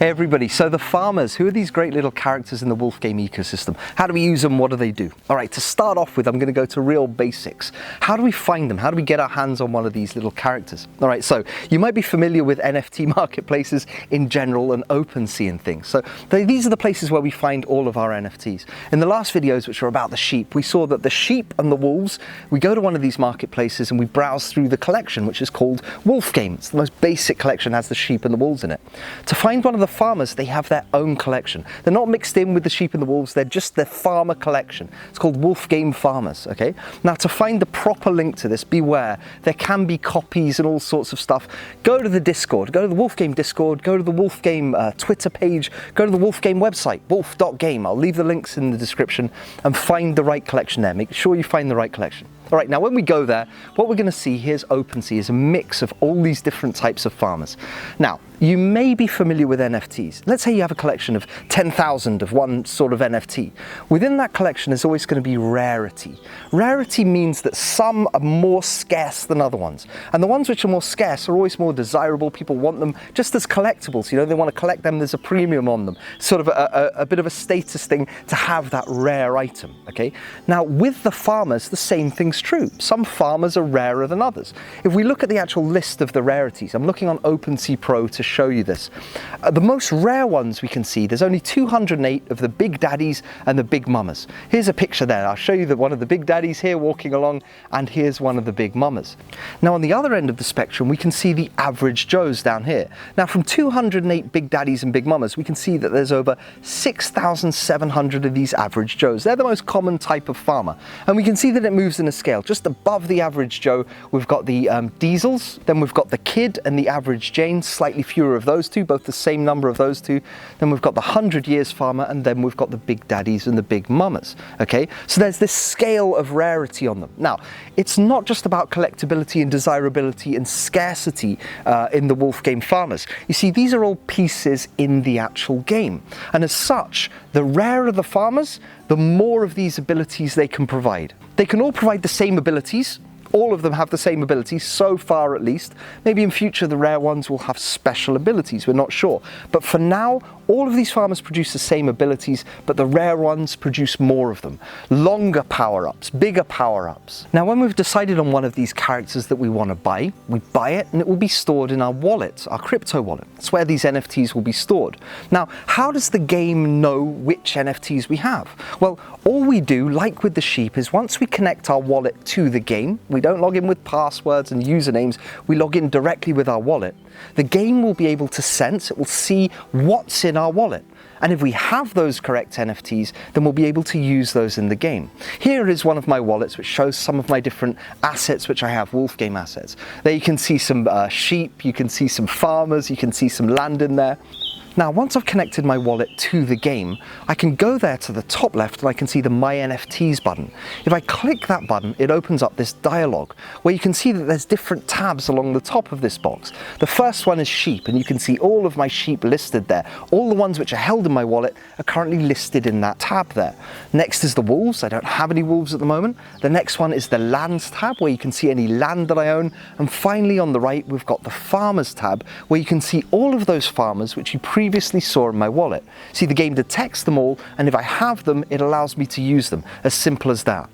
Hey everybody, so the farmers, who are these great little characters in the Wolfgame ecosystem? How do we use them? What do they do? All right, to start off with, I'm going to go to real basics. How do we find them? How do we get our hands on one of these little characters? All right, so you might be familiar with NFT marketplaces in general and OpenSea and things. So these are the places where we find all of our NFTs. In the last videos, which were about the sheep, we saw that the sheep and the wolves, we go to one of these marketplaces and we browse through the collection, which is called Wolfgame. It's the most basic collection, has the sheep and the wolves in it. To find one of the farmers, they have their own collection. They're not mixed in with the sheep and the wolves, they're just their farmer collection. It's called Wolfgame Farmers, okay? Now to find the proper link to this, beware, there can be copies and all sorts of stuff. Go to the Discord, go to the Wolfgame Discord, go to the Wolfgame Twitter page, go to the Wolfgame website, wolf.game. I'll leave the links in the description and find the right collection there. Make sure you find the right collection. All right, now when we go there, what we're going to see, here's OpenSea, is a mix of all these different types of farmers. Now, you may be familiar with NFTs. Let's say you have a collection of 10,000 of one sort of NFT. Within that collection, there's always going to be rarity. Rarity means that some are more scarce than other ones. And the ones which are more scarce are always more desirable. People want them just as collectibles. You know, they want to collect them, there's a premium on them. Sort of a bit of a status thing to have that rare item, okay? Now, with the farmers, the same thing's true. Some farmers are rarer than others. If we look at the actual list of the rarities, I'm looking on OpenSea Pro to show you this. The most rare ones we can see, there's only 208 of the big daddies and the big mamas. Here's a picture there. I'll show you one of the big daddies here walking along, and here's one of the big mamas. Now on the other end of the spectrum, we can see the average Joes down here. Now from 208 big daddies and big mamas, we can see that there's over 6,700 of these average Joes. They're the most common type of farmer. And we can see that it moves in a scale. Just above the average Joe, we've got the diesels, then we've got the kid and the average Jane, slightly fewer of those two, both the same number of those two. Then we've got the 100 years farmer, and then we've got the big daddies and the big mamas, okay? So there's this scale of rarity on them. Now, it's not just about collectability and desirability and scarcity in the Wolfgame farmers. You see, these are all pieces in the actual game. And as such, the rarer the farmers, the more of these abilities they can provide. They can all provide the same abilities. All of them have the same abilities, so far at least. Maybe in future the rare ones will have special abilities, we're not sure. But for now, all of these farmers produce the same abilities, but the rare ones produce more of them. Longer power-ups, bigger power-ups. Now when we've decided on one of these characters that we want to buy, we buy it and it will be stored in our wallet, our crypto wallet. That's where these NFTs will be stored. Now, how does the game know which NFTs we have? Well, all we do, like with the sheep, is once we connect our wallet to the game, we don't log in with passwords and usernames, we log in directly with our wallet. The game will be able to sense, it will see what's in our wallet. And if we have those correct NFTs, then we'll be able to use those in the game. Here is one of my wallets, which shows some of my different assets, which I have, Wolfgame assets. There you can see some sheep, you can see some farmers, you can see some land in there. Now, once I've connected my wallet to the game, I can go there to the top left and I can see the My NFTs button. If I click that button, it opens up this dialog where you can see that there's different tabs along the top of this box. The first one is sheep, and you can see all of my sheep listed there. All the ones which are held in my wallet are currently listed in that tab there. Next is the wolves. I don't have any wolves at the moment. The next one is the lands tab, where you can see any land that I own. And finally on the right, we've got the farmers tab, where you can see all of those farmers which you previously saw in my wallet. See, the game detects them all, and if I have them, it allows me to use them. As simple as that.